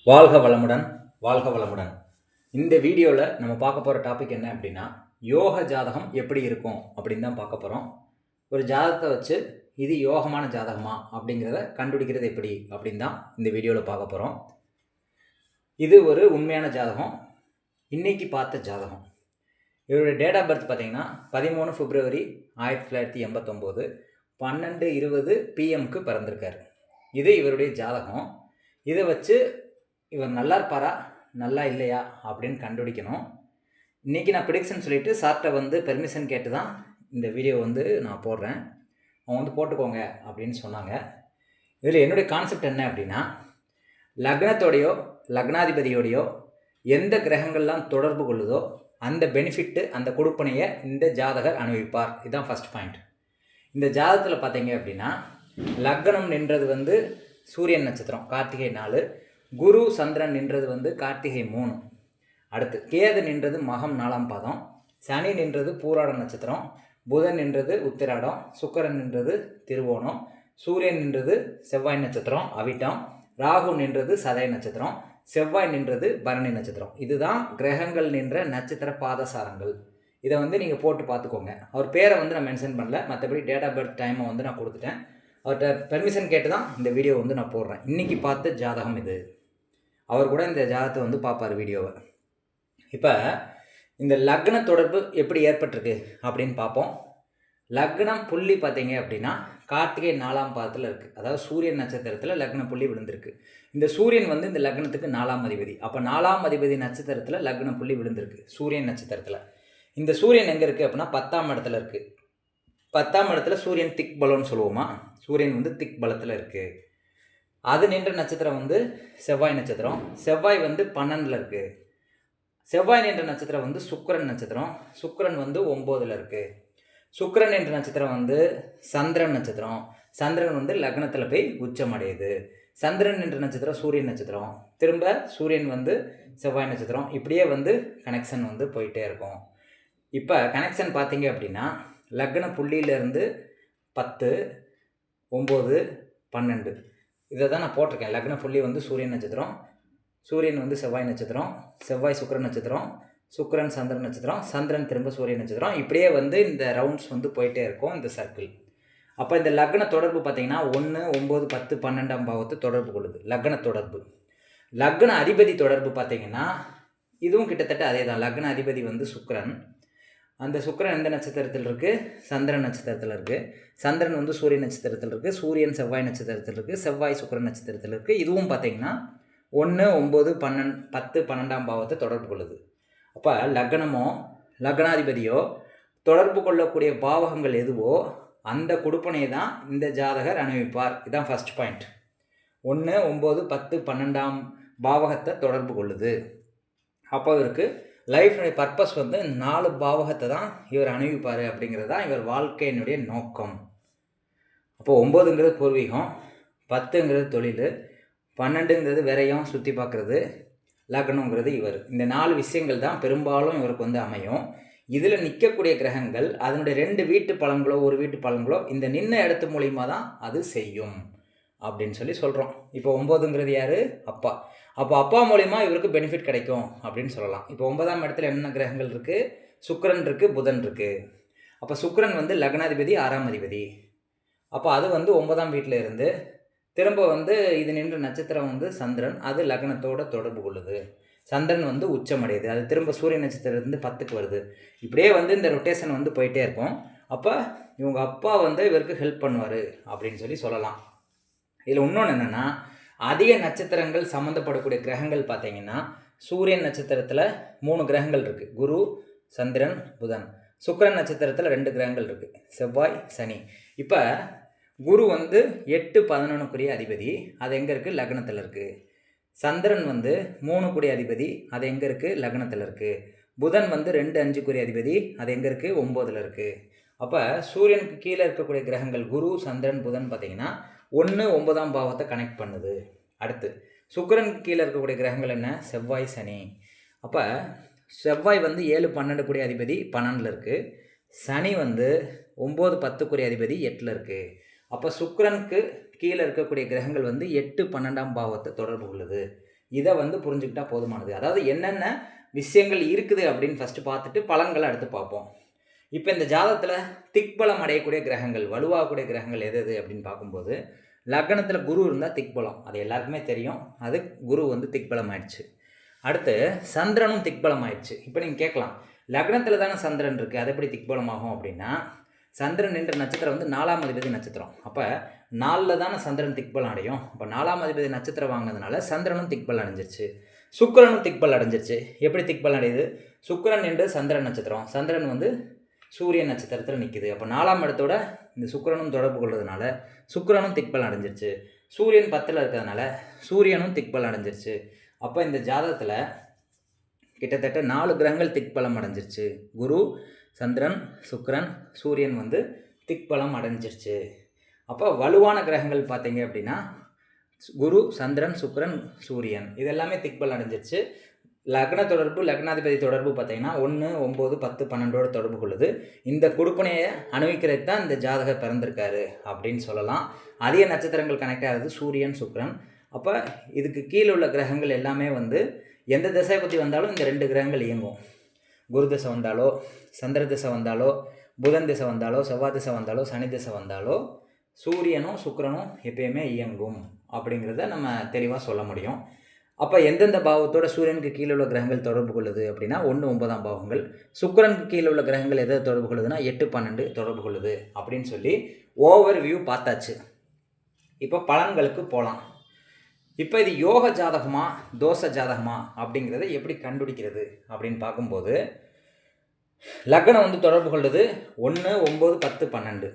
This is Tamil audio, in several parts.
வாழ்க வளமுடன், வாழ்க வளமுடன். இந்த வீடியோவில் நம்ம பார்க்க போகிற டாபிக் என்ன அப்படின்னா, யோக ஜாதகம் எப்படி இருக்கும் அப்படின்னு தான் பார்க்க போகிறோம். ஒரு ஜாதகத்தை வச்சு இது யோகமான ஜாதகமா அப்படிங்கிறத கண்டுபிடிக்கிறது எப்படி அப்படின்னு தான் இந்த வீடியோவில் பார்க்க போகிறோம். இது ஒரு உண்மையான ஜாதகம், இன்னைக்கு பார்த்த ஜாதகம். இவருடைய டேட் ஆஃப் பர்த் பார்த்தீங்கன்னா 13 பிப்ரவரி 1989 12:20 PM பிறந்திருக்காரு. இது இவருடைய ஜாதகம். இதை வச்சு இவர் நல்லா இருப்பாரா நல்லா இல்லையா அப்படின்னு கண்டுபிடிக்கணும். இன்றைக்கி நான் ப்ரிடிக்ஷன் சொல்லிவிட்டு சார்கிட்ட பெர்மிஷன் கேட்டு தான் இந்த வீடியோ நான் போடுறேன். அவங்க போட்டுக்கோங்க அப்படின்னு சொன்னாங்க. இதில் என்னுடைய கான்செப்ட் என்ன அப்படின்னா, லக்னத்தோடையோ லக்னாதிபதியோடையோ எந்த கிரகங்கள்லாம் தொடர்பு கொள்ளுதோ அந்த பெனிஃபிட்டு அந்த கொடுப்பனையை இந்த ஜாதகர் அனுபவிப்பார். இதுதான் ஃபஸ்ட் பாயிண்ட். இந்த ஜாதகத்தில் பார்த்தீங்க அப்படின்னா, லக்னம் நின்றது சூரியன் நட்சத்திரம் கார்த்திகை 4, குரு சந்திரன் நின்றது கார்த்திகை 3, அடுத்து கேது நின்றது மகம் 4ஆம் பாதம், சனி நின்றது பூராட நட்சத்திரம், புதன் நின்றது உத்திராடம், சுக்கிரன் நின்றது திருவோணம், சூரியன் நின்றது செவ்வாய் நட்சத்திரம் அவிட்டம், ராகு நின்றது சதய நட்சத்திரம், செவ்வாய் நின்றது பரணி நட்சத்திரம். இதுதான் கிரகங்கள் நின்ற நட்சத்திர பாதசாரங்கள். இதை நீங்கள் போட்டு பார்த்துக்கோங்க. அவர் பேரை நான் மென்ஷன் பண்ணல, மற்றபடி டேட் ஆஃப் பர்த் டைமை நான் கொடுத்துட்டேன். அவர்கிட்ட பெர்மிஷன் கேட்டு தான் இந்த வீடியோ நான் போடுறேன். இன்றைக்கி பார்த்த ஜாதகம் இது. அவர் கூட இந்த ஜாதகத்தை பார்ப்பார் வீடியோவை. இப்போ இந்த லக்ன தொடர்பு எப்படி ஏற்பட்டிருக்கு அப்படின்னு பார்ப்போம். லக்னம் புள்ளி பார்த்தீங்க அப்படின்னா கார்த்திகை 4ஆம் பாதத்தில் இருக்குது. அதாவது சூரியன் நட்சத்திரத்தில் லக்ன புள்ளி விழுந்திருக்கு. இந்த சூரியன் இந்த லக்னத்துக்கு 4ஆம் அதிபதி. அப்போ 4ஆம் அதிபதி நட்சத்திரத்தில் லக்ன புள்ளி விழுந்திருக்கு சூரியன் நட்சத்திரத்தில். இந்த சூரியன் எங்கே இருக்குது அப்படின்னா 10ஆம் இடத்துல இருக்குது. 10ஆம் இடத்துல சூரியன் திக் பலம்னு சொல்லுவோமா, சூரியன் திக் பலத்தில் இருக்குது. அது நின்ற நட்சத்திரம் செவ்வாய் நட்சத்திரம். செவ்வாய் 12ல் இருக்குது. செவ்வாய் நின்ற நட்சத்திரம் சுக்கிரன் நட்சத்திரம். சுக்கிரன் 9ல் இருக்குது. சுக்கிரன் என்ற நட்சத்திரம் சந்திரன் நட்சத்திரம். சந்திரன் லக்னத்தில் போய் உச்சம் அடையுது. சந்திரன் என்ற நட்சத்திரம் சூரியன் நட்சத்திரம். திரும்ப சூரியன் செவ்வாய் நட்சத்திரம். இப்படியே கனெக்ஷன் போயிட்டே இருக்கும். இப்போ கனெக்ஷன் பார்த்தீங்க அப்படின்னா லக்ன புள்ளியிலேருந்து 10, 9, 12 இதை தான் நான் போட்டிருக்கேன். லக்ன புள்ளி சூரியன் நட்சத்திரம், சூரியன் செவ்வாய் நட்சத்திரம், செவ்வாய் சுக்கிரன் நட்சத்திரம், சுக்கிரன் சந்திரன் நட்சத்திரம், சந்திரன் திரும்ப சூரியன் நட்சத்திரம். இப்படியே இந்த ரவுண்ட்ஸ் போயிட்டே இருக்கும் இந்த சர்க்கிள். அப்போ இந்த லக்ன தொடர்பு பார்த்தீங்கன்னா 1, 9, 10, 12ஆம் பாவத்தை தொடர்பு கொள்ளுது. லக்ன தொடர்பு. லக்ன அதிபதி தொடர்பு பார்த்தீங்கன்னா இதுவும் கிட்டத்தட்ட அதே தான். லக்ன அதிபதி சுக்கிரன். அந்த சுக்கிரன் எந்த நட்சத்திரத்தில் இருக்குது? சந்திரன் நட்சத்திரத்தில் இருக்குது. சந்திரன் சூரியன் நட்சத்திரத்தில் இருக்குது. சூரியன் செவ்வாய் நட்சத்திரத்தில் இருக்குது. செவ்வாய் சுக்கிரன் நட்சத்திரத்தில் இருக்குது. இதுவும் பார்த்திங்கன்னா 1, 9, 10, 12ஆம் பாவத்தை தொடர்பு கொள்ளுது. அப்போ லக்னமோ லக்னாதிபதியோ தொடர்பு கொள்ளக்கூடிய பாவகங்கள் எதுவோ அந்த கொடுப்பனையை தான் இந்த ஜாதகர் அனுபவிப்பார். இதுதான் ஃபஸ்ட் பாயிண்ட். 1, 9, 10, 12ஆம் பாவகத்தை தொடர்பு கொள்ளுது. அப்போ இவருக்கு லைஃப்னுடைய பர்பஸ் 4 பாவகத்தை தான் இவர் அனுபவிப்பார் அப்படிங்கிறது தான் இவர் வாழ்க்கையினுடைய நோக்கம். அப்போது 9ங்கிறது பூர்வீகம், 10ங்கிறது தொழில், 12ங்கிறது விரயம் சுற்றி பார்க்குறது, லக்னங்கிறது இவர். இந்த 4 விஷயங்கள் தான் பெரும்பாலும் இவருக்கு அமையும். இதில் நிற்கக்கூடிய கிரகங்கள் அதனுடைய 2 வீட்டு பலன்களோ 1 வீட்டு பலன்களோ இந்த நின்ன இடத்து மூலிமா தான் அது செய்யும் அப்படின்னு சொல்கிறோம். இப்போ 9ங்கிறது யார்? அப்பா. அப்போ அப்பா மூலிமா இவருக்கு பெனிஃபிட் கிடைக்கும் அப்படின்னு சொல்லலாம். இப்போ 9ஆம் இடத்துல என்ன கிரகங்கள் இருக்குது? சுக்கிரன் இருக்குது, புதன் இருக்குது. அப்போ சுக்கிரன் லக்னாதிபதி 6ஆம் அதிபதி. அப்போ அது 9ஆம் வீட்டில் இருந்து திரும்ப இது நின்ற நட்சத்திரம் சந்திரன். அது லக்னத்தோட தொடர்பு கொள்ளுது. சந்திரன் உச்சம் அடையுது. அது திரும்ப சூரியன் நட்சத்திரத்துலேருந்து 10க்கு வருது. இப்படியே இந்த ரொட்டேஷன் போயிட்டே இருக்கும். அப்போ இவங்க அப்பா இவருக்கு ஹெல்ப் பண்ணுவார் அப்படின்னு சொல்லலாம். இதில் இன்னொன்று என்னென்னா, அதிக நட்சத்திரங்கள் சம்மந்தப்படக்கூடிய கிரகங்கள் பார்த்தீங்கன்னா சூரியன் நட்சத்திரத்தில் 3 கிரகங்கள் இருக்குது. குரு, சந்திரன், புதன். சுக்கிரன் நட்சத்திரத்தில் 2 கிரகங்கள் இருக்குது, செவ்வாய், சனி. இப்போ குரு 8, 11க்குரிய அதிபதி. அது எங்கே இருக்குது? லக்னத்தில் இருக்குது. சந்திரன் 3க்குரிய அதிபதி. அது எங்கே இருக்குது? லக்னத்தில் இருக்குது. புதன் 2, 5க்குரிய அதிபதி. அது எங்கே இருக்குது? 9ல் இருக்குது. அப்போ சூரியனுக்கு கீழே இருக்கக்கூடிய கிரகங்கள் குரு, சந்திரன், புதன் பார்த்தீங்கன்னா 1, 9ஆம் பாவத்தை கனெக்ட் பண்ணுது. அடுத்து சுக்கிரனுக்கு கீழே இருக்கக்கூடிய கிரகங்கள் என்ன? செவ்வாய், சனி. அப்போ செவ்வாய் 7, 12க்குரிய அதிபதி 12ல் இருக்குது. சனி 9, 10க்குரிய அதிபதி 8ல் இருக்குது. அப்போ சுக்கிரனுக்கு கீழே இருக்கக்கூடிய கிரகங்கள் 8, 12ஆம் பாவத்தை தொடர்பு கொள்ளுது. இதை வந்து புரிஞ்சுக்கிட்டா போதுமானது. அதாவது என்னென்ன விஷயங்கள் இருக்குது அப்படின்னு ஃபஸ்ட்டு பார்த்துட்டு பலன்களை அடுத்து பார்ப்போம். இப்போ இந்த ஜாதகத்தில் திக்பலம் அடையக்கூடிய கிரகங்கள், வலுவாகக்கூடிய கிரகங்கள் எது எது அப்படின்னு பார்க்கும்போது, லக்னத்தில் குரு இருந்தால் திக்பலம், அது எல்லாருக்குமே தெரியும். அது குரு வந்து திக்பலம் ஆயிடுச்சு. அடுத்து சந்திரனும் திக்பலம் ஆயிடுச்சு. இப்போ நீங்கள் கேட்கலாம், லக்னத்தில் தானே சந்திரன் இருக்குது, அது எப்படி திக்பலம் ஆகும் அப்படின்னா, சந்திரன் என்ற நட்சத்திரம் வந்து 4ஆம் அதிபதி நட்சத்திரம். அப்போ 4ல் தானே சந்திரன் திக்பலம் அடையும். அப்போ 4ஆம் அதிபதி நட்சத்திரம் வாங்கினதுனால சந்திரனும் திக்பலம் அடைஞ்சிருச்சு, சுக்கிரனும் திக்பலம் அடைஞ்சிருச்சு. எப்படி திக்பலம் அடையுது? சுக்கிரன் என்று சந்திரன் நட்சத்திரம், சந்திரன் வந்து சூரியன் நட்சத்திரத்தில் நிற்கிது. அப்போ 4ஆம் இடத்தோட இந்த சுக்கிரனும் தொடர்பு கொள்றதுனால சுக்கிரனும் திக்பலம் அடைஞ்சிருச்சு. சூரியன் 10ல் இருக்கிறதுனால சூரியனும் திக்பலம் அடைஞ்சிருச்சு. அப்போ இந்த ஜாதகத்தில் கிட்டத்தட்ட 4 கிரகங்கள் திக்பலம் அடைஞ்சிருச்சு. குரு, சந்திரன், சுக்கிரன், சூரியன் வந்து திக்பலம் அடைஞ்சிருச்சு. அப்போ வலுவான கிரகங்கள் பார்த்தீங்க அப்படின்னா குரு, சந்திரன், சுக்கிரன், சூரியன் இதெல்லாமே திக்பலம் அடைஞ்சிருச்சு. லக்ன தொடர்பு, லக்னாதிபதி தொடர்பு பார்த்தீங்கன்னா 1, 9, 10, 12ஓட தொடர்பு கொள்ளுது. இந்த கொடுப்பனையை அனுபவிக்கிறது தான் இந்த ஜாதகர் பிறந்திருக்காரு அப்படின்னு சொல்லலாம். அதிக நட்சத்திரங்கள் கனெக்ட் ஆகிறது சூரியன், சுக்கிரன். அப்போ இதுக்கு கீழே உள்ள கிரகங்கள் எல்லாமே வந்து எந்த திசை பற்றி வந்தாலும் இந்த 2 கிரகங்கள் இயங்கும். குரு திசை வந்தாலோ, சந்திர திசை வந்தாலோ, புதன் திசை வந்தாலோ, செவ்வாய் திசை வந்தாலோ, சனி திசை வந்தாலோ சூரியனும் சுக்கிரனும் எப்பயுமே இயங்கும் அப்படிங்கிறத நம்ம தெளிவாக சொல்ல முடியும். அப்போ எந்தெந்த பாவத்தோட சூரியனுக்கு கீழே உள்ள கிரகங்கள் தொடர்பு கொள்ளுது அப்படின்னா 1, 9ஆம் பாவங்கள். சுக்கிரனுக்கு கீழே உள்ள கிரகங்கள் எதை தொடர்பு கொள்ளுதுன்னா 8, 12 தொடர்பு கொள்ளுது அப்படின்னு சொல்லி ஓவர் வியூ பார்த்தாச்சு. இப்போ பலன்களுக்கு போகலாம். இப்போ இது யோக ஜாதகமா தோஷ ஜாதகமா அப்படிங்கிறத எப்படி கண்டுபிடிக்கிறது அப்படின்னு பார்க்கும்போது, லக்னம் வந்து தொடர்பு கொள்ளுது 1, 9, 10, 12.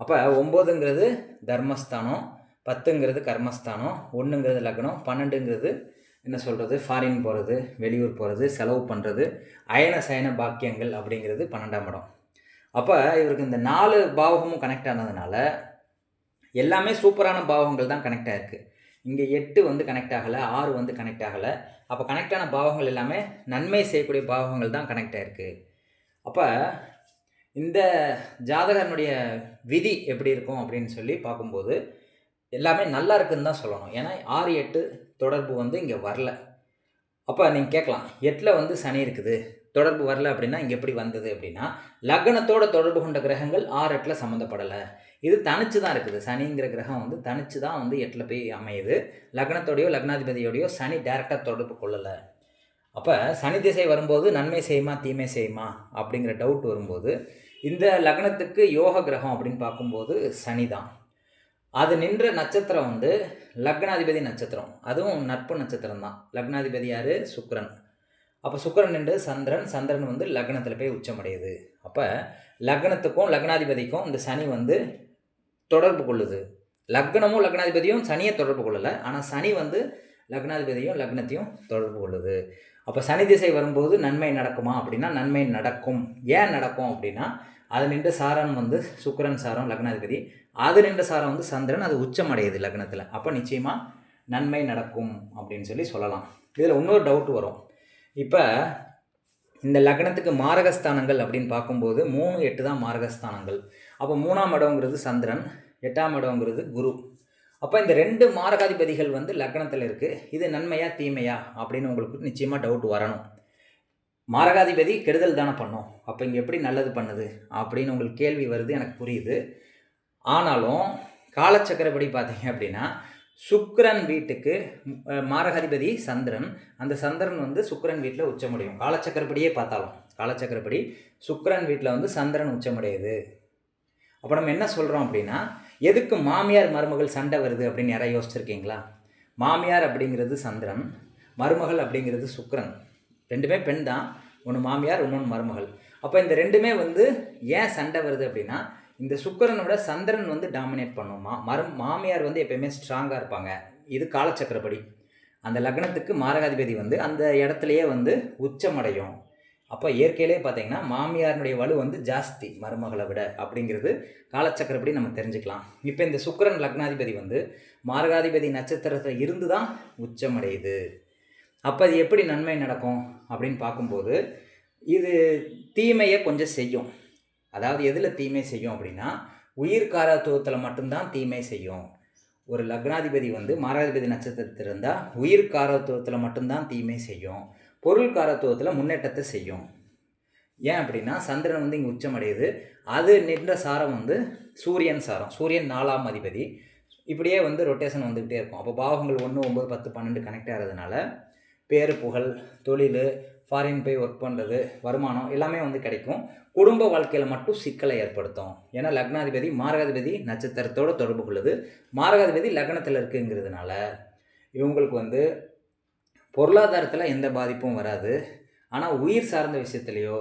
அப்போ 9ங்கிறது தர்மஸ்தானம், 10ங்கிறது கர்மஸ்தானம், 1ங்கிறது லக்னம், 12ங்கிறது என்ன சொல்கிறது, ஃபாரின் போகிறது, வெளியூர் போகிறது, செலவு பண்ணுறது, அயன சயன பாக்கியங்கள் அப்படிங்கிறது 12ஆம் இடம். அப்போ இவருக்கு இந்த 4 பாவகமும் கனெக்ட் ஆனதுனால எல்லாமே சூப்பரான பாவகங்கள் தான் கனெக்ட் ஆகிருக்கு. இங்கே 8 வந்து கனெக்ட் ஆகலை, 6 வந்து கனெக்ட் ஆகலை. அப்போ கனெக்ட் ஆன பாவங்கள் எல்லாமே நன்மை செய்யக்கூடிய பாவகங்கள் தான் கனெக்ட் ஆகிருக்கு. அப்போ இந்த ஜாதகனுடைய விதி எப்படி இருக்கும் அப்படின்னு சொல்லி பார்க்கும்போது எல்லாமே நல்லா இருக்குதுன்னு தான் சொல்லணும். ஏன்னா 6, 8 தொடர்பு வந்து இங்கே வரல. அப்போ நீங்கள் கேட்கலாம், 8ல் வந்து சனி இருக்குது, தொடர்பு வரல அப்படின்னா இங்கே எப்படி வந்தது அப்படின்னா, லக்னத்தோட தொடர்பு கொண்ட கிரகங்கள் 6, 8ல் சம்மந்தப்படலை. இது தனிச்சு தான் இருக்குது. சனிங்கிற கிரகம் வந்து தனிச்சு தான் வந்து 8ல் போய் அமையுது. லக்னத்தோடையோ லக்னாதிபதியோடையோ சனி டைரெக்டாக தொடர்பு கொள்ளலை. அப்போ சனி திசை வரும்போது நன்மை செய்யுமா தீமை செய்யுமா அப்படிங்கிற டவுட் வரும்போது, இந்த லக்னத்துக்கு யோக கிரகம் அப்படின்னு பார்க்கும்போது சனி தான். அது நின்ற நட்சத்திரம் வந்து லக்னாதிபதி நட்சத்திரம், அதுவும் நட்பு நட்சத்திரம் தான். லக்னாதிபதி யார்? சுக்கிரன். அப்போ சுக்கிரன் நின்று சந்திரன், சந்திரன் வந்து லக்னத்தில் போய் உச்சமடையுது. அப்போ லக்னத்துக்கும் லக்னாதிபதிக்கும் இந்த சனி வந்து தொடர்பு கொள்ளுது. லக்னமும் லக்னாதிபதியும் சனியை தொடர்பு கொள்ளலை, ஆனால் சனி வந்து லக்னாதிபதியும் லக்னத்தையும் தொடர்பு கொள்ளுது. அப்போ சனி திசை வரும்போது நன்மை நடக்குமா அப்படின்னா நன்மை நடக்கும். ஏன் நடக்கும் அப்படின்னா, அது நின்ற சாரம் வந்து சுக்கிரன் சாரம் லக்னாதிபதி, அது நின்ற சாரம் வந்து சந்திரன், அது உச்சமடையுது லக்னத்தில். அப்போ நிச்சயமாக நன்மை நடக்கும் அப்படின்னு சொல்லலாம். இதில் இன்னொரு டவுட் வரும். இப்போ இந்த லக்னத்துக்கு மாரகஸ்தானங்கள் அப்படின்னு பார்க்கும்போது 3, 8 தான் மாரகஸ்தானங்கள். அப்போ 3ஆம் இடங்கிறது சந்திரன், 8ஆம் இடங்கிறது குரு. அப்போ இந்த 2 மாரகாதிபதிகள் வந்து லக்னத்தில் இருக்குது. இது நன்மையா தீமையா அப்படின்னு உங்களுக்கு நிச்சயமாக டவுட் வரணும். மாரகாதிபதி கெடுதல் தானே பண்ணும், அப்போ இங்கே எப்படி நல்லது பண்ணுது அப்படின்னு உங்களுக்கு கேள்வி வருது, எனக்கு புரியுது. ஆனாலும் காலச்சக்கரப்படி பார்த்தீங்க அப்படின்னா சுக்கிரன் வீட்டுக்கு மாரகாதிபதி சந்திரன், அந்த சந்திரன் வந்து சுக்கிரன் வீட்டில் உச்சமடையும். காலச்சக்கரப்படியே பார்த்தாலும் காலச்சக்கரப்படி சுக்கிரன் வீட்டில் வந்து சந்திரன் உச்சமடையுது. அப்போ நம்ம என்ன சொல்கிறோம் அப்படின்னா, எதுக்கு மாமியார் மருமகள் சண்டை வருது அப்படின்னு யாராவது யோசிச்சிருக்கீங்களா? மாமியார் அப்படிங்கிறது சந்திரன், மருமகள் அப்படிங்கிறது சுக்கிரன். 2மே பெண் தான், ஒன்று மாமியார், இன்னொன்று மருமகள். அப்போ இந்த 2மே வந்து ஏன் சண்டை வருது அப்படின்னா, இந்த சுக்கிரனோட சந்திரன் வந்து டாமினேட் பண்ணுமா, மாமியார் வந்து எப்பயுமே ஸ்ட்ராங்காக இருப்பாங்க. இது காலச்சக்கரப்படி. அந்த லக்னத்துக்கு மாரகாதிபதி வந்து அந்த இடத்துலையே வந்து உச்சமடையும். அப்போ இயற்கையிலே பார்த்தீங்கன்னா மாமியாருடைய வலு வந்து ஜாஸ்தி மருமகளை விட அப்படிங்கிறது காலச்சக்கரப்படி நம்ம தெரிஞ்சுக்கலாம். இப்போ இந்த சுக்கிரன் லக்னாதிபதி வந்து மாரகாதிபதி நட்சத்திரத்தில் இருந்து தான் உச்சமடையுது. அப்போ அது எப்படி நன்மை நடக்கும் அப்படின்னு பார்க்கும்போது, இது தீமையை கொஞ்சம் செய்யும். அதாவது எதில் தீமை செய்யும் அப்படின்னா, உயிர்காரத்துவத்தில் மட்டும்தான் தீமை செய்யும். ஒரு லக்னாதிபதி வந்து மாராதிபதி நட்சத்திரத்தில் இருந்தால் உயிர் காரத்துவத்தில் மட்டும்தான் தீமை செய்யும், பொருள் காரத்துவத்தில் முன்னேற்றத்தை செய்யும். ஏன் அப்படின்னா சந்திரன் வந்து இங்கே உச்சமடையுது, அது நின்ற சாரம் வந்து சூரியன் சாரம், சூரியன் 4ஆம் அதிபதி. இப்படியே வந்து ரொட்டேஷன் வந்துக்கிட்டே இருக்கும். அப்போ பாவங்கள் 1, 9, 10, 12 கனெக்ட் ஆகிறதுனால பேரு புகழ், தொழில், ஃபாரின் போய் ஒர்க் பண்ணுறது, வருமானம் எல்லாமே வந்து கிடைக்கும். குடும்ப வாழ்க்கையில் மட்டும் சிக்கலை ஏற்படுத்தும். ஏன்னா லக்னாதிபதி மாரகாதிபதி நட்சத்திரத்தோடு தொடர்பு கொள்ளுது, மாரகாதிபதி லக்னத்தில் இருக்குங்கிறதுனால இவங்களுக்கு வந்து பொருளாதாரத்தில் எந்த பாதிப்பும் வராது. ஆனால் உயிர் சார்ந்த விஷயத்துலையோ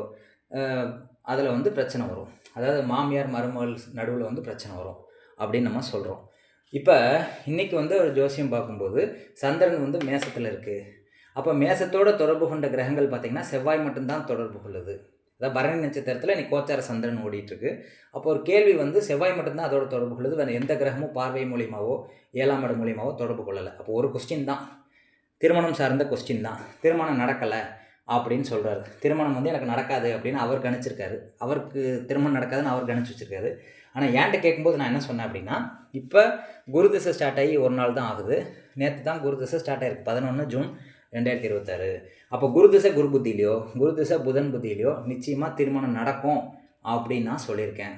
அதில் வந்து பிரச்சனை வரும். அதாவது மாமியார் மருமகள் நடுவில் வந்து பிரச்சனை வரும் அப்படின்னு நம்ம சொல்கிறோம். இப்போ இன்றைக்கி வந்து ஒரு ஜோசியம் பார்க்கும்போது சந்திரன் வந்து மேசத்தில் இருக்குது. அப்போ மேசத்தோடு தொடர்பு கொண்ட கிரகங்கள் பார்த்திங்கன்னா செவ்வாய் மட்டும்தான் தொடர்பு கொள்ளுது. அதாவது பரணி நட்சத்திரத்தில் இன்றைக்கி கோச்சார சந்திரன் ஓடிட்டுருக்கு. அப்போ ஒரு கேள்வி வந்து செவ்வாய் மட்டும்தான் அதோட தொடர்பு கொள்ளுது, வேறு எந்த கிரகமும் பார்வை மூலியமாவோ 7ஆம் இடம் மூலியமாவோ தொடர்பு கொள்ளலை. அப்போ ஒரு கொஸ்டின் தான், திருமணம் சார்ந்த கொஸ்டின் தான். திருமணம் நடக்கலை அப்படின்னு சொல்கிறாரு. திருமணம் வந்து எனக்கு நடக்காது அப்படின்னு அவர் கணிச்சிருக்காரு. அவருக்கு திருமணம் நடக்காதுன்னு அவர் கணிச்சு வச்சுருக்காரு. ஆனால் என்கிட்ட கேட்கும்போது நான் என்ன சொன்னேன் அப்படின்னா, இப்போ குரு திசை ஸ்டார்ட் ஆகி ஒரு நாள் தான் ஆகுது. நேற்று தான் குரு திசை ஸ்டார்ட் ஆகிருக்கு, 11 ஜூன் 2026. அப்போ குரு திசை குரு புத்தியிலையோ குரு திசை புதன் புத்தியிலையோ நிச்சயமாக திருமணம் நடக்கும் அப்படின்னு நான் சொல்லியிருக்கேன்.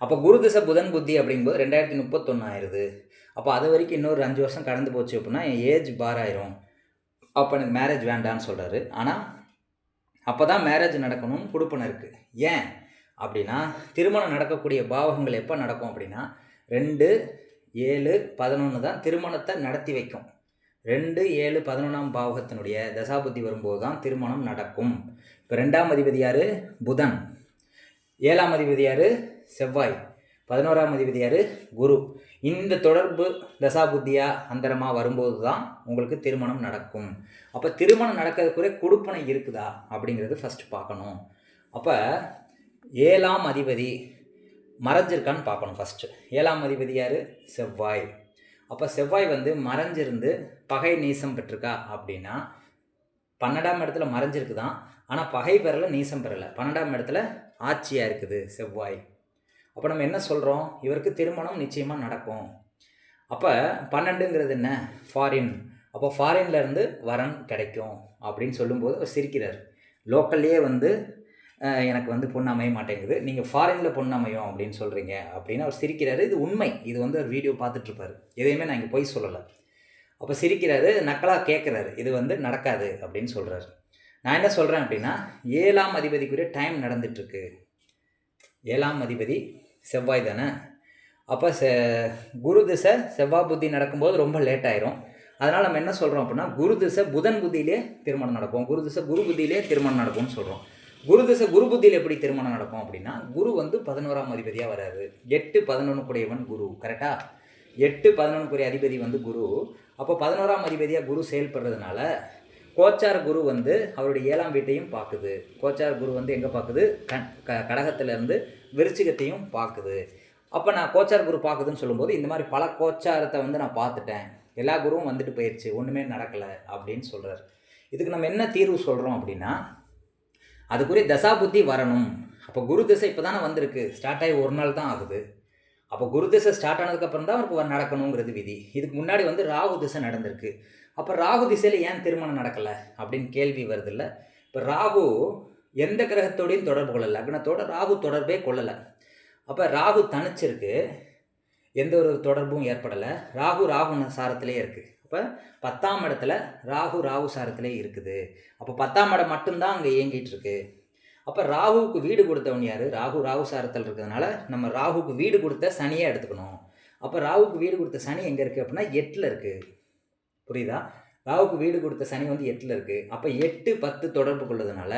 அப்போ குரு திசை புதன் புத்தி அப்படிங்கும்போது 2031 ஆயிடுது. அப்போ அது வரைக்கும் இன்னொரு 5 வருஷம் கடந்து போச்சு அப்படின்னா என் ஏஜ் பார் ஆயிரும். அப்போ எனக்கு மேரேஜ் வேண்டான்னு சொல்கிறாரு. ஆனால் அப்போ தான் மேரேஜ் நடக்கணும்னு கொடுப்பனை இருக்குது. ஏன் அப்படின்னா திருமணம் நடக்கக்கூடிய பாவகங்கள் எப்போ நடக்கும் அப்படின்னா 2, 7, 11 தான் திருமணத்தை நடத்தி வைக்கும். 2, 7, 11ஆம் பாவகத்தினுடைய தசாபுத்தி வரும்போது தான் திருமணம் நடக்கும். இப்போ 2ஆம் அதிபதி யார்? புதன். 7ஆம் அதிபதி யார்? செவ்வாய். 11ஆம் அதிபதி யார்? குரு. இந்த தொடர்பு தசாபுத்தியாக அந்தரமாக வரும்போது தான் உங்களுக்கு திருமணம் நடக்கும். அப்போ திருமணம் நடக்கிறதுக்குரிய கொடுப்பனை இருக்குதா அப்படிங்கிறது ஃபஸ்ட்டு பார்க்கணும். அப்போ 7ஆம் அதிபதி மறைஞ்சிருக்கான்னு பார்க்கணும் ஃபஸ்ட்டு. 7ஆம் அதிபதி யார்? செவ்வாய். அப்போ செவ்வாய் வந்து மறைஞ்சிருந்து பகை நீசம் பெற்றிருக்கா அப்படின்னா 12ஆம் இடத்துல மறைஞ்சிருக்கு தான், ஆனால் பகை பெறலை, நீசம் பெறலை. 12ஆம் இடத்துல ஆட்சியாக இருக்குது செவ்வாய். அப்போ நம்ம என்ன சொல்கிறோம்? இவருக்கு திருமணம் நிச்சயமாக நடக்கும். அப்போ 12ங்கிறது என்ன? ஃபாரின். அப்போ ஃபாரின்லேருந்து வரன் கிடைக்கும் அப்படின்னு சொல்லும்போது அவர் சிரிக்கிறார். லோக்கல்லையே வந்து எனக்கு வந்து பொண்ணு அமைய மாட்டேங்குது, நீங்கள் ஃபாரினில் பொண்ணு அமையும் அப்படின்னு சொல்கிறீங்க அப்படின்னு அவர் சிரிக்கிறாரு. இது உண்மை. இது வந்து ஒரு வீடியோ பார்த்துட்ருப்பார். எதையுமே நான் இங்கே போய் சொல்லலை. அப்போ சிரிக்கிறாரு, நக்கலாக கேட்குறாரு, இது வந்து நடக்காது அப்படின்னு சொல்கிறாரு. நான் என்ன சொல்கிறேன் அப்படின்னா 7ஆம் அதிபதிக்குரிய டைம் நடந்துகிட்ருக்கு. 7ஆம் அதிபதி செவ்வாய் தானே. அப்போ குரு திசை செவ்வாய் புத்தி நடக்கும்போது ரொம்ப லேட் ஆயிரும். அதனால் நம்ம என்ன சொல்கிறோம் அப்படின்னா குரு திசை புதன் புத்தியிலே திருமணம் நடக்கும், குரு திசை குரு புத்தியிலே திருமணம் நடக்கும்னு சொல்கிறோம். குரு திசை குரு புத்தியில் எப்படி திருமணம் நடக்கும் அப்படின்னா குரு வந்து 11ஆம் அதிபதியாக வராது. 8, 11 கூடியவன் குரு. கரெக்டாக? 8, 11 கூடிய அதிபதி வந்து குரு. அப்போ 11ஆம் அதிபதியாக குரு செயல்படுறதுனால கோச்சார குரு வந்து அவருடைய 7ஆம் வீட்டையும் பார்க்குது. கோச்சார குரு வந்து எங்கே பார்க்குது? கடகத்திலேருந்து விருச்சிகத்தையும் பார்க்குது. அப்போ நான் கோச்சார குரு பார்க்குதுன்னு சொல்லும்போது இந்த மாதிரி பல கோச்சாரத்தை வந்து நான் பார்த்துட்டேன், எல்லா குருவும் வந்துட்டு போயிடுச்சு, ஒன்றுமே நடக்கலை அப்படின்னு சொல்கிறார். இதுக்கு நம்ம என்ன தீர்வு சொல்கிறோம் அப்படின்னா அதுக்குரிய தசாபுத்தி வரணும். அப்போ குரு திசை இப்போ தானே வந்திருக்கு, ஸ்டார்ட் ஆகி ஒரு நாள் தான் ஆகுது. அப்போ குரு திசை ஸ்டார்ட் ஆனதுக்கப்புறம் தான் அவருக்கு நடக்கணுங்கிறது விதி. இதுக்கு முன்னாடி வந்து ராகு திசை நடந்திருக்கு. அப்போ ராகு திசையில் ஏன் திருமணம் நடக்கலை அப்படின்னு கேள்வி வருது இல்லை. இப்போ ராகு எந்த கிரகத்தோடையும் தொடர்பு கொள்ளலை, லக்னத்தோட ராகு தொடர்பே கொள்ளலை. அப்போ ராகு தனிச்சிருக்கு, எந்த ஒரு தொடர்பும் ஏற்படலை. ராகு சாரத்திலே இருக்குது. அப்போ 10ஆம் இடத்துல ராகு சாரத்திலே இருக்குது. அப்போ 10ஆம் இடம் மட்டும்தான் அங்கே இயங்கிட்டு இருக்கு. அப்போ ராகுவுக்கு வீடு கொடுத்தவன் யார்? ராகு சாரத்தில் இருக்கிறதுனால நம்ம ராகுவுக்கு வீடு கொடுத்த சனியை எடுத்துக்கணும். அப்போ ராகுவுக்கு வீடு கொடுத்த சனி எங்கே இருக்குது அப்படின்னா 8ல் இருக்குது. புரியுதா? ராகுவுக்கு வீடு கொடுத்த சனி வந்து 8ல் இருக்குது. அப்போ 8, 10 தொடர்பு கொள்வதனால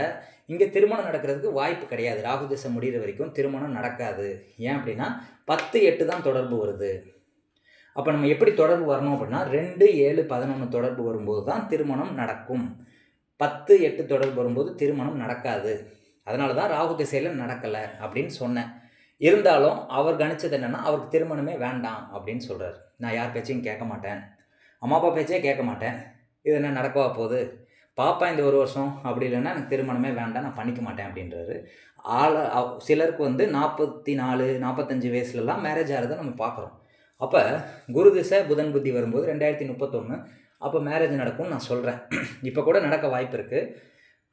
இங்கே திருமணம் நடக்கிறதுக்கு வாய்ப்பு கிடையாது. ராகு திசை முடிகிற வரைக்கும் திருமணம் நடக்காது. ஏன் அப்படின்னா 10, 8 தான் தொடர்பு வருது. அப்போ நம்ம எப்படி தொடர்பு வரணும் அப்படின்னா 2, 7, 11 தொடர்பு வரும்போது தான் திருமணம் நடக்கும். 10, 8 தொடர்பு வரும்போது திருமணம் நடக்காது. அதனால தான் ராகு திசையில் நடக்கலை அப்படின்னு சொன்னேன். இருந்தாலும் அவர் கணிச்சது என்னென்னா அவருக்கு திருமணமே வேண்டாம் அப்படின்னு சொல்கிறார். நான் யார் பேச்சையும் கேட்க மாட்டேன், அம்மா அப்பா பேச்சே கேட்க மாட்டேன், இது என்ன நடக்கவா போகுது, பாப்பா இந்த ஒரு வருஷம், அப்படி இல்லைன்னா எனக்கு திருமணமே வேண்டாம், நான் பண்ணிக்க மாட்டேன் அப்படின்றாரு. சிலருக்கு வந்து 44, 45 வயசுலலாம் மேரேஜ் ஆகிறத நம்ம பார்க்குறோம். அப்போ குரு திசை புதன் புத்தி வரும்போது 2031 அப்போ மேரேஜ் நடக்கும்னு நான் சொல்கிறேன். இப்போ கூட நடக்க வாய்ப்பு இருக்குது,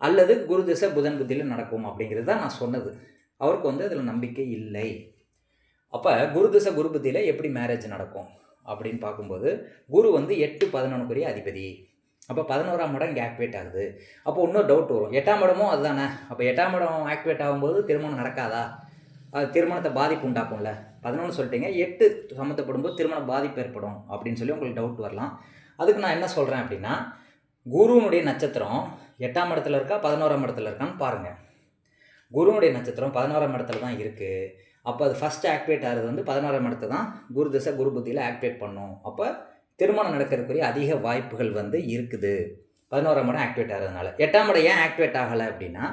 அல்லது குரு திசை புதன் புத்தியில் நடக்கும் அப்படிங்கிறது தான் நான் சொன்னது. அவருக்கு வந்து அதில் நம்பிக்கை இல்லை. அப்போ குரு திசை குரு புத்தியில் எப்படி மேரேஜ் நடக்கும் அப்படின்னு பார்க்கும்போது, குரு வந்து 8-11 அதிபதி. அப்போ 11ஆம் இடம் இங்கே ஆக்டிவேட் ஆகுது. அப்போ இன்னும் டவுட் வரும், 8ஆம் இடமும் அதுதானே, அப்போ 8ஆம் இடம் ஆக்டிவேட் ஆகும்போது திருமணம் நடக்காதா? அது திருமணத்தை பாதிப்பு உண்டாக்கும்ல. 11 சொல்லிட்டீங்க, 8 சம்மந்தப்படும்போது திருமண பாதிப்பு ஏற்படும் அப்படின்னு சொல்லி உங்களுக்கு டவுட் வரலாம். அதுக்கு நான் என்ன சொல்கிறேன் அப்படின்னா, குருனுடைய நட்சத்திரம் 8ஆம் இடத்துல இருக்கா 11ஆம் இடத்துல இருக்கான்னு பாருங்கள். குருனுடைய நட்சத்திரம் 11ஆம் இடத்துல தான் இருக்குது. அப்போ அது ஃபஸ்ட்டு ஆக்டிவேட் ஆகிறது வந்து 11ஆம் இடத்தை தான் குரு திசை குரு புத்தியில் ஆக்டிவேட் பண்ணும். அப்போ திருமணம் நடக்கிறதுக்குரிய அதிக வாய்ப்புகள் வந்து இருக்குது 11ஆம் இடம் ஆக்டிவேட் ஆகிறதுனால. 8ஆம் இடம் ஏன் ஆக்டிவேட் ஆகலை அப்படின்னா,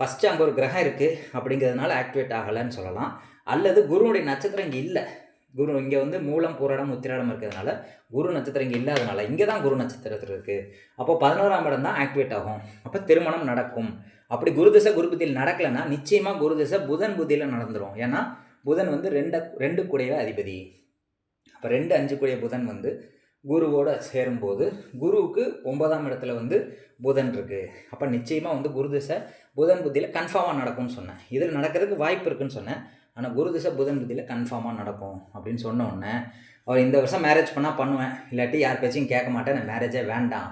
ஃபஸ்ட்டு அங்கே ஒரு கிரகம் இருக்குது அப்படிங்கிறதுனால ஆக்டிவேட் ஆகலைன்னு சொல்லலாம். அல்லது குருனுடைய நட்சத்திரம் இங்கே இல்லை, குரு இங்கே வந்து மூலம் பூராடம் உத்திராடம் இருக்கிறதுனால குரு நட்சத்திரம் இங்கே இல்லாதனால இங்கே தான் குரு நட்சத்திரத்தில் இருக்குது. அப்போ 11ஆம் இடம் தான் ஆக்டிவேட் ஆகும். அப்போ திருமணம் நடக்கும். அப்படி குரு திசை குரு புத்தியில் நடக்கலைன்னா நிச்சயமாக குரு திசை புதன் புத்தியில் நடந்துடும். ஏன்னா புதன் வந்து 2 கூடிய அதிபதி. அப்போ 2-5 கூடிய புதன் வந்து குருவோடு சேரும்போது குருவுக்கு 9ஆம் இடத்துல வந்து புதன் இருக்குது. அப்போ நிச்சயமாக வந்து குரு திசை புதன் புத்தியில் கன்ஃபார்மாக நடக்கும்னு சொன்னேன். இதில் நடக்கிறதுக்கு வாய்ப்பு இருக்குதுன்னு சொன்னேன். ஆனால் குரு திசை புதன் புத்தியில் கன்ஃபார்மாக நடக்கும் அப்படின்னு சொன்ன உடனே, அவர் இந்த வருஷம் மேரேஜ் பண்ணால் பண்ணுவேன், இல்லாட்டி யார் பேச்சையும் கேட்க மாட்டேன், நான் மேரேஜே வேண்டாம்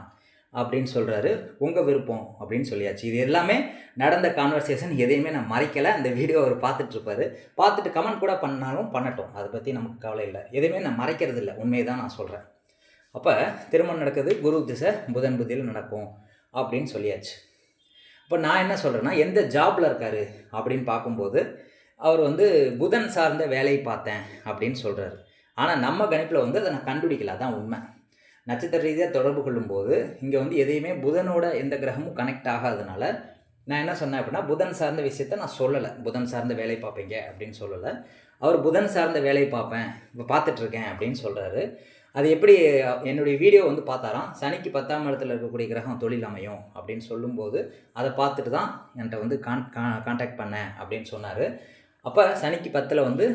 அப்படின்னு சொல்கிறாரு. உங்கள் விருப்பம் அப்படின்னு சொல்லியாச்சு. இது எல்லாமே நடந்த கான்வர்சேஷன், எதையுமே நான் மறைக்கலை. அந்த வீடியோ அவர் பார்த்துட்ருப்பார், பார்த்துட்டு கமெண்ட் கூட பண்ணாலும் பண்ணட்டும், அதை பற்றி நமக்கு கவலை இல்லை. எதையுமே நான் மறைக்கிறது இல்லை, உண்மையை தான் நான் சொல்கிறேன். அப்போ திருமணம் நடக்குது குரு திசை புதன் புத்தியில் நடக்கும் அப்படின்னு சொல்லியாச்சு. இப்போ நான் என்ன சொல்கிறேன்னா, எந்த ஜாபில் இருக்கார் அப்படின்னு பார்க்கும்போது அவர் வந்து புதன் சார்ந்த வேலையை பார்த்தேன் அப்படின்னு சொல்கிறாரு. ஆனால் நம்ம கணிப்பில் வந்து அதை நான் கண்டுபிடிக்கல, அதான் உண்மை. நட்சத்திர ரீதியாக தொடர்பு கொள்ளும்போது இங்கே வந்து எதையுமே புதனோட எந்த கிரகமும் கனெக்ட் ஆகாதனால நான் என்ன சொன்னேன் அப்படின்னா, புதன் சார்ந்த விஷயத்த நான் சொல்லலை. புதன் சார்ந்த வேலை பார்ப்பீங்க அப்படின்னு சொல்லலை. அவர் புதன் சார்ந்த வேலை பார்ப்பேன், இப்போ பார்த்துட்ருக்கேன் அப்படின்னு சொல்கிறாரு. அது எப்படி என்னுடைய வீடியோ வந்து பார்த்தாராம், சனிக்கு 10ஆம் இடத்துல இருக்கக்கூடிய கிரகம் தொழில் அமையும் அப்படின்னு சொல்லும்போது அதை பார்த்துட்டு தான் என்கிட்ட வந்து கான்டாக்ட் பண்ணேன் அப்படின்னு சொன்னார். அப்போ சனிக்கு 10ல் வந்து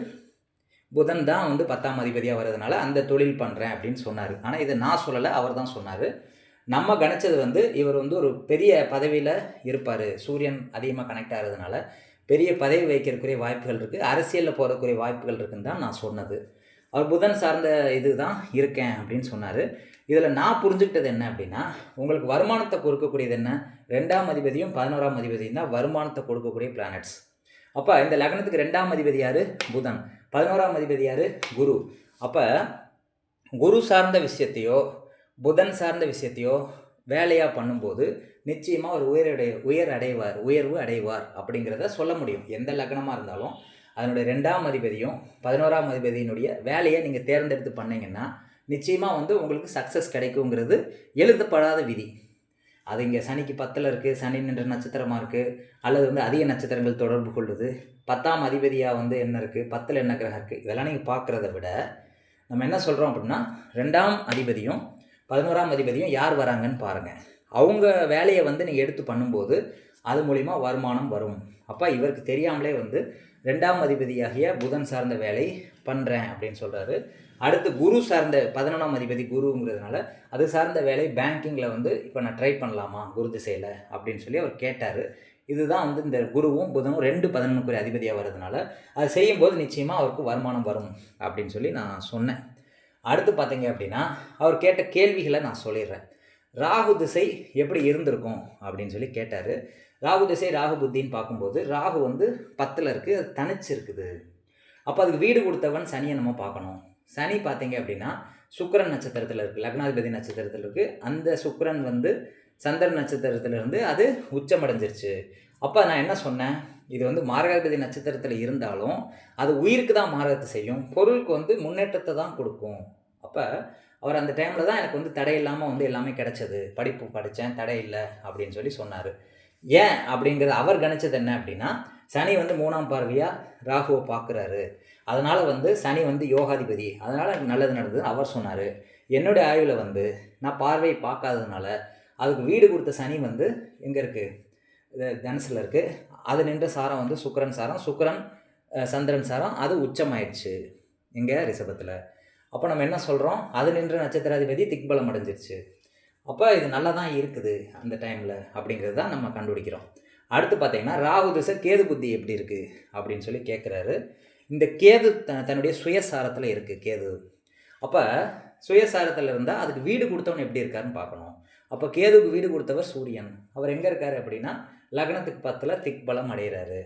புதன் தான் வந்து 10ஆம் அதிபதியாக வர்றதுனால அந்த தொழில் பண்ணுறேன் அப்படின்னு சொன்னார். ஆனால் இதை நான் சொல்லலை, அவர் தான் சொன்னார். நம்ம கணிச்சது வந்து இவர் வந்து ஒரு பெரிய பதவியில் இருப்பார், சூரியன் அதிகமாக கனெக்ட் ஆகிறதுனால பெரிய பதவி வைக்கிறதுக்குரிய வாய்ப்புகள் இருக்குது, அரசியலில் போகிறதுக்குரிய வாய்ப்புகள் இருக்குதுன்னு தான் நான் சொன்னது. அவர் புதன் சார்ந்த இது தான் இருக்கேன் அப்படின்னு சொன்னார். இதில் நான் புரிஞ்சுக்கிட்டது என்ன அப்படின்னா, உங்களுக்கு வருமானத்தை கொடுக்கக்கூடியது என்ன, 2ஆம் அதிபதியும் 11ஆம் அதிபதியும் தான் வருமானத்தை கொடுக்கக்கூடிய பிளானட்ஸ். அப்போ இந்த லக்னத்துக்கு 2ஆம் அதிபதி யார், புதன். 11ஆம் அதிபதி யார், குரு. அப்போ குரு சார்ந்த விஷயத்தையோ புதன் சார்ந்த விஷயத்தையோ வேலையாக பண்ணும்போது நிச்சயமாக ஒரு உயர்வு அடைவார் அப்படிங்கிறத சொல்ல முடியும். எந்த லக்னமாக இருந்தாலும் அதனுடைய 2ஆம் அதிபதியும் 11ஆம் அதிபதியினுடைய வேலையை நீங்கள் தேர்ந்தெடுத்து பண்ணிங்கன்னா நிச்சயமாக வந்து உங்களுக்கு சக்ஸஸ் கிடைக்குங்கிறது எழுதப்படாத விதி. அது இங்கே சனிக்கு 10ல் இருக்குது, சனி நின்ற நட்சத்திரமாக இருக்குது, அல்லது வந்து அதிக நட்சத்திரங்கள் தொடர்பு கொள்ளுது, 10ஆம் அதிபதியாக வந்து என்ன இருக்குது, 10ல் என்ன கிரகம் இருக்குது, இதெல்லாம் நீங்கள் பார்க்குறத விட நம்ம என்ன சொல்கிறோம் அப்படின்னா, 2ஆம் அதிபதியும் 11ஆம் அதிபதியும் யார் வராங்கன்னு பாருங்கள். அவங்க வேலையை வந்து நீங்கள் எடுத்து பண்ணும்போது அது மூலிமா வருமானம் வரும். அப்போ இவருக்கு தெரியாமலே வந்து 2ஆம் அதிபதியாகிய புதன் சார்ந்த வேலை பண்ணுறேன் அப்படின்னு சொல்கிறாரு. அடுத்து குரு சார்ந்த 11ஆம் அதிபதி குருங்கிறதுனால அது சார்ந்த வேலை பேங்கிங்கில் வந்து இப்போ நான் ட்ரை பண்ணலாமா குரு திசையில் அப்படின்னு சொல்லி அவர் கேட்டார். இதுதான் வந்து இந்த குருவும் புதனும் 2-11 அதிபதியாக வர்றதுனால அது செய்யும்போது நிச்சயமாக அவருக்கு வருமானம் வரும் அப்படின்னு சொல்லி நான் சொன்னேன். அடுத்து பார்த்தீங்க அப்படின்னா, அவர் கேட்ட கேள்விகளை நான் சொல்லிடுறேன். ராகு திசை எப்படி இருந்திருக்கும் அப்படின்னு சொல்லி கேட்டார். ராகு திசை ராகு புத்தின்னு பார்க்கும்போது ராகு வந்து 10ல் இருக்குது, அது தனிச்சு இருக்குது. அப்போ அதுக்கு வீடு கொடுத்தவன் சனியை நம்ம பார்க்கணும். சனி பார்த்தீங்க அப்படின்னா சுக்கிரன் நட்சத்திரத்தில் இருக்குது, லக்னாதிபதி நட்சத்திரத்தில் இருக்குது. அந்த சுக்கிரன் வந்து சந்திரன் நட்சத்திரத்திலிருந்து அது உச்சமடைஞ்சிருச்சு. அப்போ நான் என்ன சொன்னேன், இது வந்து மாரகாதிபதி நட்சத்திரத்தில் இருந்தாலும் அது உயிருக்கு தான் மாரகத்தை செய்யும், பொருளுக்கு வந்து முன்னேற்றத்தை தான் கொடுக்கும். அப்போ அவர் அந்த டைமில் தான் எனக்கு வந்து தடை இல்லாமல் வந்து எல்லாமே கிடச்சது, படிப்பு படித்தேன் தடை இல்லை அப்படின்னு சொல்லி சொன்னார். ஏன் அப்படிங்கிறது அவர் கணிச்சது என்ன அப்படின்னா, சனி வந்து 3ஆம் பார்வையாக ராகுவை பார்க்குறாரு, அதனால் வந்து சனி வந்து யோகாதிபதி, அதனால் எனக்கு நல்லது நடந்ததுன்னு அவர் சொன்னார். என்னுடைய ஆய்வில் வந்து நான் பார்வை பார்க்காததுனால அதுக்கு வீடு கொடுத்த சனி வந்து எங்கே இருக்குது, தனுசில் இருக்குது. அது நின்ற சாரம் வந்து சுக்கிரன் சாரம், சுக்கிரன் சந்திரன் சாரம், அது உச்சமாயிடுச்சு இங்கே ரிஷபத்தில். அப்போ நம்ம என்ன சொல்கிறோம், அது நின்ற நட்சத்திராதிபதி திக்பலம் அடைஞ்சிருச்சு, அப்போ இது நல்லா தான் இருக்குது அந்த டைமில் அப்படிங்கிறது தான் நம்ம கண்டுபிடிக்கிறோம். அடுத்து பார்த்திங்கன்னா ராகு திசை கேது புத்தி எப்படி இருக்குது அப்படின்னு சொல்லி கேட்குறாரு. இந்த கேது தன்னுடைய சுயசாரத்தில் இருக்குது கேது. அப்போ சுயசாரத்தில் இருந்தால் அதுக்கு வீடு கொடுத்தவன் எப்படி இருக்காருன்னு பார்க்கணும். அப்போ கேதுக்கு வீடு கொடுத்தவர் சூரியன். அவர் எங்கே இருக்கார் அப்படின்னா லக்னத்துக்கு 10ல் திக்பலம் அடைகிறாரு.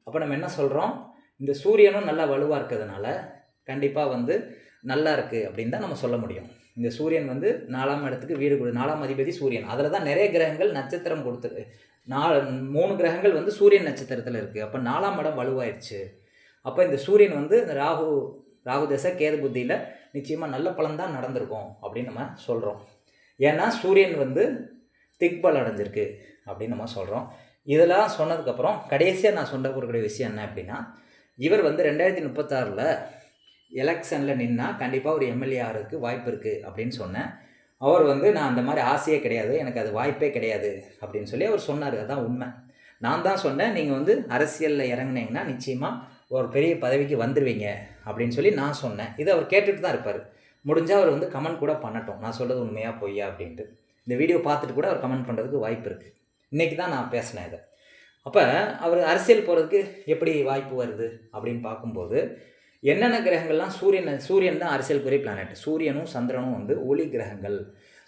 அப்போ நம்ம என்ன சொல்கிறோம், இந்த சூரியனும் நல்லா வலுவாக இருக்கிறதுனால கண்டிப்பாக நல்லா இருக்குது அப்படின்னு தான் நம்ம சொல்ல முடியும். இந்த சூரியன் 4ஆம் இடத்துக்கு வீடு 4ஆம் அதிபதி சூரியன். அதில் தான் நிறைய கிரகங்கள் நட்சத்திரம் கொடுத்துரு. 3 கிரகங்கள் சூரியன் நட்சத்திரத்தில் இருக்குது. அப்போ 4ஆம் இடம் வலுவாயிடுச்சு. அப்போ இந்த சூரியன் இந்த ராகு தசை கேது புத்தியில் நிச்சயமாக நல்ல பலன் தான் நடந்திருக்கும் அப்படின்னு நம்ம சொல்கிறோம். ஏன்னா சூரியன் திக்பல் அடைஞ்சிருக்கு அப்படின்னு நம்ம சொல்கிறோம். இதெல்லாம் சொன்னதுக்கப்புறம் கடைசியாக நான் சொல்லக்கூடிய விஷயம் என்ன அப்படின்னா, இவர் 2036 எலெக்ஷனில் நின்னால் கண்டிப்பாக ஒரு எம்எல்ஏ ஆகிறதுக்கு வாய்ப்பு இருக்குது அப்படின்னு சொன்னேன். அவர் நான் அந்த மாதிரி ஆசையே கிடையாது, எனக்கு அது வாய்ப்பே கிடையாது அப்படின்னு சொல்லி அவர் சொன்னார். அதுதான் உண்மை. நான் தான் சொன்னேன், நீங்கள் அரசியலில் இறங்குனீங்கன்னா நிச்சயமாக ஒரு பெரிய பதவிக்கு வந்துடுவீங்க அப்படின்னு சொல்லி நான் சொன்னேன். இது அவர் கேட்டுட்டு தான் இருப்பார். முடிஞ்சால் அவர் கமெண்ட் கூட பண்ணட்டும், நான் சொல்கிறது உண்மையா பொய்யா அப்படின்ட்டு. இந்த வீடியோ பார்த்துட்டு கூட அவர் கமெண்ட் பண்ணுறதுக்கு வாய்ப்பு இருக்குது. இன்றைக்கி தான் நான் பேசினேன் இதை. அப்போ அவர் அரசியல் போகிறதுக்கு எப்படி வாய்ப்பு வருது அப்படின்னு பார்க்கும்போது, என்னென்ன கிரகங்கள்லாம் சூரியன் தான் அரசியலுக்குரிய பிளானட். சூரியனும் சந்திரனும் ஒளி கிரகங்கள்.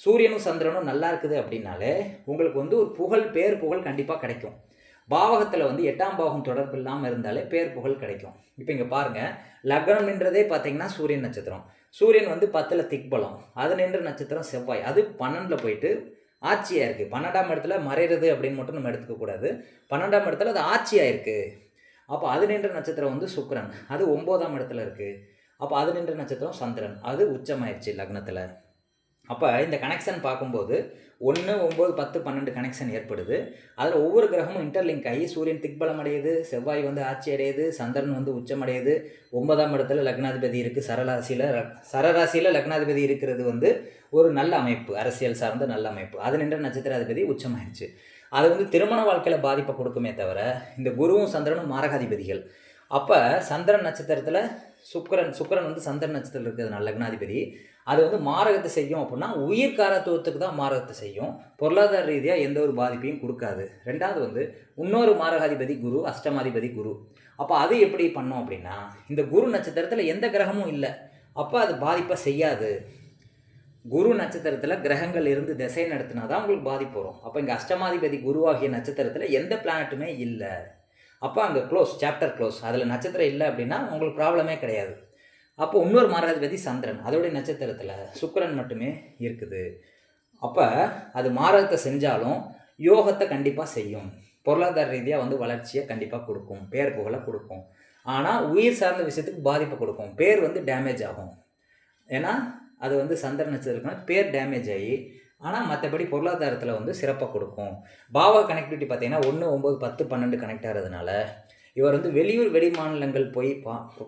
சூரியனும் சந்திரனும் நல்லா இருக்குது அப்படின்னாலே உங்களுக்கு ஒரு பேர் புகழ் கண்டிப்பாக கிடைக்கும். பாவகத்தில் 8ஆம் பாவகம் தொடர்பு இல்லாமல் இருந்தாலே பேர் புகழ் கிடைக்கும். இப்போ இங்கே பாருங்கள், லக்னம்ன்றதே பார்த்தீங்கன்னா சூரியன் நட்சத்திரம். சூரியன் 10ல் திக்பலம், அது நின்ற நட்சத்திரம் செவ்வாய். அது 12ல் போயிட்டு ஆட்சியாக இருக்குது. 12ஆம் இடத்துல மறைகிறது அப்படின்னு மட்டும் நம்ம எடுத்துக்கக்கூடாது. 12ஆம் இடத்துல அது ஆட்சியாக இருக்குது. அப்போ அது நின்ற நட்சத்திரம் சுக்கிரன், அது 9ஆம் இடத்துல இருக்குது. அப்போ அது நின்ற நட்சத்திரம் சந்திரன், அது உச்சமாயிடுச்சு லக்னத்தில். அப்போ இந்த கனெக்ஷன் பார்க்கும்போது 1, 9, 10, 12 கனெக்ஷன் ஏற்படுது. அதில் ஒவ்வொரு கிரகமும் இன்டர்லிங்க் ஆகி சூரியன் திக்பலம் அடையுது, செவ்வாய் ஆட்சி அடையுது, சந்திரன் உச்சமடையுது. 9ஆம் இடத்துல லக்னாதிபதி இருக்குது. சரராசியில் லக்னாதிபதி இருக்கிறது ஒரு நல்ல அமைப்பு, அரசியல் சார்ந்த நல்ல அமைப்பு. அது நின்ற நட்சத்திராதிபதி உச்சமாயிடுச்சு. அது திருமண வாழ்க்கையில் பாதிப்பை கொடுக்குமே தவிர, இந்த குருவும் சந்திரனும் மாரகாதிபதிகள். அப்போ சந்திரன் நட்சத்திரத்தில் சுக்கிரன் சந்திரன் நட்சத்திரத்தில் இருக்கிறதுனால லக்னாதிபதி அது மாரகத்தை செய்யும் அப்படின்னா உயிர் காரத்துவத்துக்கு தான் மாரகத்தை செய்யும். பொருளாதார ரீதியாக எந்த ஒரு பாதிப்பையும் கொடுக்காது. ரெண்டாவது இன்னொரு மாரகாதிபதி குரு, அஷ்டமாதிபதி குரு. அப்போ அது எப்படி பண்ணோம் அப்படின்னா, இந்த குரு நட்சத்திரத்தில் எந்த கிரகமும் இல்லை, அப்போ அது பாதிப்பை செய்யாது. குரு நட்சத்திரத்தில் கிரகங்கள் இருந்து திசை நடத்தினா தான் உங்களுக்கு பாதிப்பு வரும். அப்போ இங்கே அஷ்டமாதிபதி குருவாகிய நட்சத்திரத்தில் எந்த பிளானட்டுமே இல்லை. அப்போ அங்கே சாப்டர் க்ளோஸ். அதில் நட்சத்திரம் இல்லை அப்படின்னா உங்களுக்கு ப்ராப்ளமே கிடையாது. அப்போ இன்னொரு மாரகாதிபதி சந்திரன், அதோடைய நட்சத்திரத்தில் சுக்கிரன் மட்டுமே இருக்குது. அப்போ அது மாரகத்தை செஞ்சாலும் யோகத்தை கண்டிப்பாக செய்யும். பொருளாதார ரீதியாக வளர்ச்சியை கண்டிப்பாக கொடுக்கும், பேர் புகழை கொடுக்கும். ஆனால் உயிர் சார்ந்த விஷயத்துக்கு பாதிப்பை கொடுக்கும். பேர் டேமேஜ் ஆகும். ஏன்னா அது சந்திரன் நட்சத்திரம்னா பேர் டேமேஜ் ஆகி, ஆனால் மற்றபடி பொருளாதாரத்தில் சிறப்பாக கொடுக்கும். பாவ கனெக்டிவிட்டி பார்த்திங்கன்னா 1, 9, 10, 12 கனெக்ட் ஆகிறதுனால இவர் வெளியூர் வெளி மாநிலங்கள் போய்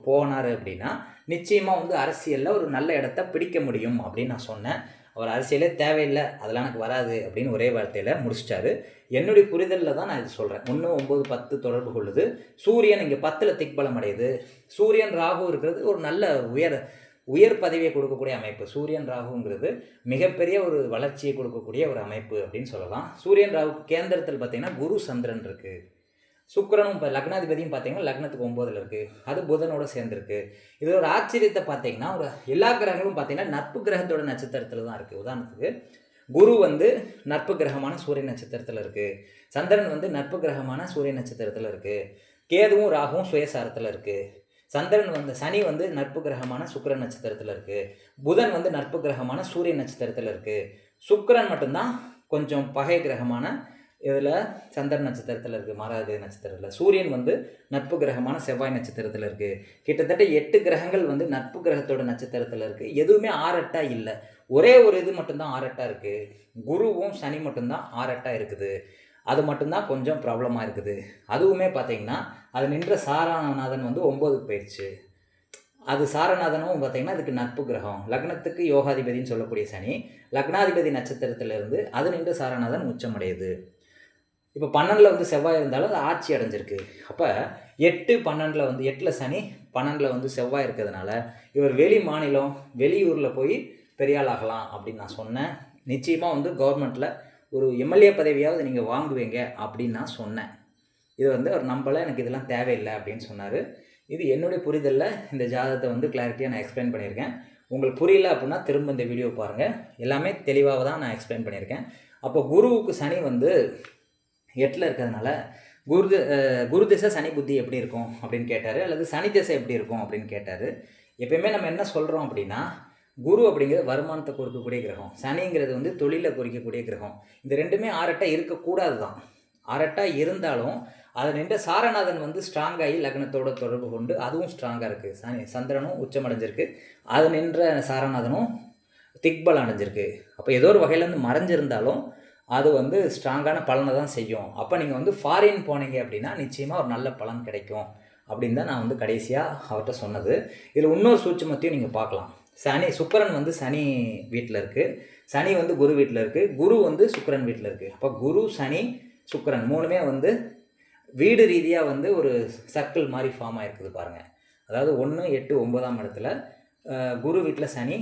போனார் அப்படின்னா நிச்சயமாக அரசியலில் ஒரு நல்ல இடத்த பிடிக்க முடியும் அப்படின்னு நான் சொன்னேன். அவர் அரசியலே தேவையில்லை, அதெல்லாம் எனக்கு வராது அப்படின்னு ஒரே வார்த்தையில் முடிச்சிட்டாரு. என்னுடைய புரிதலில் தான் நான் இது சொல்கிறேன். 1, 9, 10 தொடர்பு கொள்ளுது. சூரியன் இங்கே 10ல் திக்பலம் அடையுது. சூரியன் ராகு இருக்கிறது ஒரு நல்ல உயர் பதவியை கொடுக்கக்கூடிய அமைப்பு. சூரியன் ராகுங்கிறது மிகப்பெரிய ஒரு வளர்ச்சியை கொடுக்கக்கூடிய ஒரு அமைப்பு அப்படின்னு சொல்லலாம். சூரியன் ராகுக்கு கேந்திரத்தில் பார்த்திங்கன்னா குரு சந்திரன் இருக்குது. சுக்கிரனும் இப்போ லக்னாதிபதியும் பார்த்திங்கன்னா லக்னத்துக்கு 9ல் இருக்குது. அது புதனோடு சேர்ந்துருக்கு. இது ஒரு ஆச்சரியத்தை பார்த்திங்கன்னா ஒரு எல்லா கிரகங்களும் பார்த்திங்கன்னா நட்பு கிரகத்தோட நட்சத்திரத்தில் தான் இருக்குது. உதாரணத்துக்கு குரு நட்பு கிரகமான சூரிய நட்சத்திரத்தில் இருக்குது. சந்திரன் நட்பு கிரகமான சூரிய நட்சத்திரத்தில் இருக்குது. கேதுவும் ராகுவும் சுயசாரத்தில் இருக்குது. சந்திரன் சனி நட்பு கிரகமான சுக்கிரன் நட்சத்திரத்தில் இருக்குது. புதன் நட்பு கிரகமான சூரிய நட்சத்திரத்தில் இருக்குது. சுக்கிரன் மட்டும்தான் கொஞ்சம் பகை கிரகமான இதில் சந்திரன் நட்சத்திரத்தில் இருக்குது, மாரகாதிபதி நட்சத்திரத்தில். சூரியன் நட்பு கிரகமான செவ்வாய் நட்சத்திரத்தில் இருக்குது. கிட்டத்தட்ட 8 கிரகங்கள் நட்பு கிரகத்தோட நட்சத்திரத்தில் இருக்குது. எதுவுமே 6 இல்லை. ஒரே ஒரு இது மட்டும்தான் 6 இருக்குது. குருவும் சனி மட்டும்தான் 6 இருக்குது. அது மட்டும்தான் கொஞ்சம் ப்ராப்ளமாக இருக்குது. அதுவுமே பார்த்திங்கன்னா அது நின்ற சாரநாதன் 9க்கு போயிடுச்சு. அது சாரநாதனும் பார்த்திங்கன்னா அதுக்கு நட்பு கிரகம். லக்னத்துக்கு யோகாதிபதினு சொல்லக்கூடிய சனி லக்னாதிபதி நட்சத்திரத்திலிருந்து அது நின்ற சாரநாதன் உச்சமடையுது. இப்போ 12ல் வந்து செவ்வாய் இருந்தாலும் அது ஆட்சி அடைஞ்சிருக்கு. அப்போ 8, 12ல் வந்து 8ல் சனி 12ல் வந்து செவ்வாய் இருக்கிறதுனால இவர் வெளி மாநிலம் வெளியூரில் போய் பெரிய ஆள் ஆகலாம் அப்படின்னு நான் சொன்னேன். நிச்சயமாக வந்து கவர்மெண்ட்டில் ஒரு எம்எல்ஏ பதவியாவது நீங்கள் வாங்குவீங்க அப்படின்னு நான் சொன்னேன். இது வந்து அவர் நம்பலை, எனக்கு இதெல்லாம் தேவையில்லை அப்படின்னு சொன்னார். இது என்னுடைய புரிதலில் இந்த ஜாதகத்தை வந்து கிளாரிட்டியாக நான் எக்ஸ்பிளைன் பண்ணியிருக்கேன். உங்களுக்கு புரியல அப்படின்னா திரும்ப இந்த வீடியோ பாருங்கள். எல்லாமே தெளிவாக தான் நான் எக்ஸ்பிளைன் பண்ணியிருக்கேன். அப்போ குருவுக்கு சனி வந்து 8ல் இருக்கிறதுனால குரு திசை சனி புத்தி எப்படி இருக்கும் அப்படின்னு கேட்டார். அல்லது சனி திசை எப்படி இருக்கும் அப்படின்னு கேட்டார். எப்பயுமே நம்ம என்ன சொல்கிறோம் அப்படின்னா, குரு அப்படிங்கிறது வருமானத்தை குறிக்கக்கூடிய கிரகம், சனிங்கிறது வந்து தொழிலை குறிக்கக்கூடிய கிரகம். இந்த ரெண்டுமே ஆரட்டாக இருக்கக்கூடாது தான். ஆரட்டாக இருந்தாலும் அதை நின்ற சாரநாதன் வந்து ஸ்ட்ராங்காகி லக்னத்தோட தொடர்பு கொண்டு அதுவும் ஸ்ட்ராங்காக இருக்குது. சந்திரனும் உச்சமடைஞ்சிருக்கு, அது நின்ற சாரநாதனும் திக்பலம் அடைஞ்சிருக்கு. அப்போ ஏதோ ஒரு வகையிலேருந்து மறைஞ்சிருந்தாலும் அது வந்து ஸ்ட்ராங்கான பலனை தான் செய்யும். அப்போ நீங்கள் வந்து ஃபாரின் போனீங்க அப்படின்னா நிச்சயமாக ஒரு நல்ல பலன் கிடைக்கும் அப்படின்னு தான் நான் வந்து கடைசியாக அவர்கிட்ட சொன்னது. இதில் இன்னொரு சூட்சுமத்தையும் நீங்கள் பார்க்கலாம். சுக்கிரன் வந்து சனி வீட்டில் இருக்குது, சனி வந்து குரு வீட்டில் இருக்குது, குரு வந்து சுக்கிரன் வீட்டில் இருக்குது. அப்போ குரு சனி சுக்கிரன் மூணுமே வந்து வீடு ரீதியாக வந்து ஒரு சர்க்கிள் மாதிரி ஃபார்ம் ஆகிருக்குது பாருங்கள். அதாவது 1, 8, 9ஆம் இடத்துல குரு வீட்டில் சனி,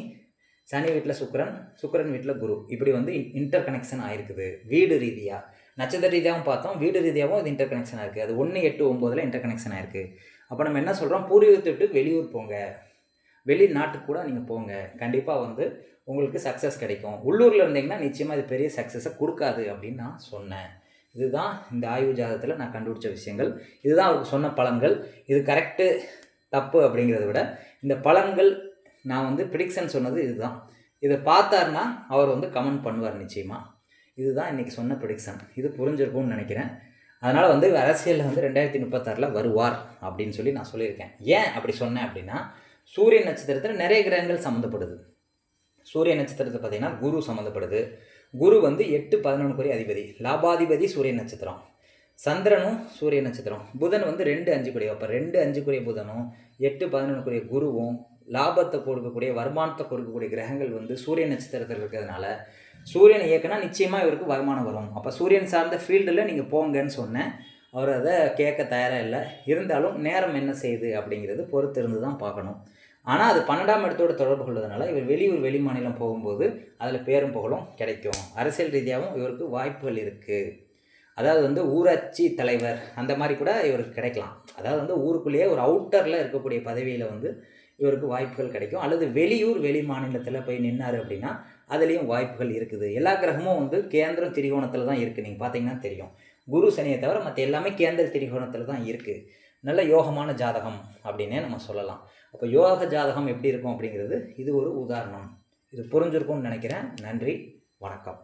சனி வீட்டில் சுக்கிரன், சுக்கிரன் வீட்டில் குரு, இப்படி வந்து இன்டர் கனெக்ஷன் ஆகிருக்குது வீடு ரீதியாக. நட்சத்திர ரீதியாகவும் பார்த்தோம், வீடு ரீதியாகவும் இது இன்டர் கனெக்ஷன் ஆகிருக்கு. அது 1, 8, 9ல் இன்டர் கனெக்ஷன் ஆகிருக்கு. அப்போ நம்ம என்ன சொல்கிறோம், பூர்வீகத்தை விட்டு வெளியூர் போங்க, வெளிநாட்டுக்கு கூட நீங்கள் போங்க, கண்டிப்பாக வந்து உங்களுக்கு சக்ஸஸ் கிடைக்கும். உள்ளூரில் இருந்தீங்கன்னா நிச்சயமாக இது பெரிய சக்ஸஸை கொடுக்காது அப்படின்னு நான் சொன்னேன். இதுதான் இந்த ஆய்வு ஜாதகத்தில் நான் கண்டுபிடிச்ச விஷயங்கள். இதுதான் அவருக்கு சொன்ன பலன்கள். இது கரெக்டு தப்பு அப்படிங்கிறத விட இந்த பலன்கள் நான் வந்து ப்ரிடிக்ஷன் சொன்னது இதுதான். இதை பார்த்தாருன்னா அவர் வந்து கமெண்ட் பண்ணுவார் நிச்சயமாக. இதுதான் இன்றைக்கி சொன்ன ப்ரிடிக்ஷன். இது புரிஞ்சிருக்கும்னு நினைக்கிறேன். அதனால் வந்து அரசியலில் வந்து 2036ல் வருவார் அப்படின்னு சொல்லி நான் சொல்லியிருக்கேன். ஏன் அப்படி சொன்னேன் அப்படின்னா, சூரிய நட்சத்திரத்தில் நிறைய கிரகங்கள் சம்மந்தப்படுது. சூரிய நட்சத்திரத்தை பார்த்திங்கன்னா குரு சம்மந்தப்படுது. குரு வந்து 8, 11 அதிபதி, லாபாதிபதி சூரிய நட்சத்திரம். சந்திரனும் சூரிய நட்சத்திரம். புதன் வந்து 2, 5 அப்போ 2, 5 புதனும் 8, 11 குருவும் லாபத்தை கொடுக்கக்கூடிய வருமானத்தை கொடுக்கக்கூடிய கிரகங்கள் வந்து சூரிய நட்சத்திரத்தில் இருக்கிறதுனால சூரியனை இயக்கினா நிச்சயமாக இவருக்கு வருமானம் வரும். அப்போ சூரியன் சார்ந்த ஃபீல்டில் நீங்கள் போங்கன்னு சொன்னேன். அவர் அதை கேட்க தயாராக இல்லை. இருந்தாலும் நேரம் என்ன செய்யுது அப்படிங்கிறது பொறுத்து இருந்து தான் பார்க்கணும். ஆனால் அது 12ஆம் இடத்தோடு தொடர்பு கொள்வதனால இவர் வெளியூர் வெளி மாநிலம் போகும்போது அதில் பேரும் புகழும் கிடைக்கும். அரசியல் ரீதியாகவும் இவருக்கு வாய்ப்புகள் இருக்குது. அதாவது வந்து ஊராட்சி தலைவர் அந்த மாதிரி கூட இவருக்கு கிடைக்கலாம். அதாவது வந்து ஊருக்குள்ளேயே ஒரு அவுட்டரில் இருக்கக்கூடிய பதவியில் வந்து இவருக்கு வாய்ப்புகள் கிடைக்கும். அல்லது வெளியூர் வெளி மாநிலத்தில் போய் நின்னார் அப்படின்னா அதுலேயும் வாய்ப்புகள் இருக்குது. எல்லா கிரகமும் வந்து கேந்திரம் திரிகோணத்தில் தான் இருக்குது. நீங்கள் பார்த்தீங்கன்னா தெரியும். குரு சனியை தவிர மற்ற எல்லாமே கேந்திர திரிகோணத்தில் தான் இருக்குது. நல்ல யோகமான ஜாதகம் அப்படின்னே நம்ம சொல்லலாம். அப்போ யோக ஜாதகம் எப்படி இருக்கும் அப்படிங்கிறது இது ஒரு உதாரணம். இது புரிஞ்சிருக்கும்னு நினைக்கிறேன். நன்றி, வணக்கம்.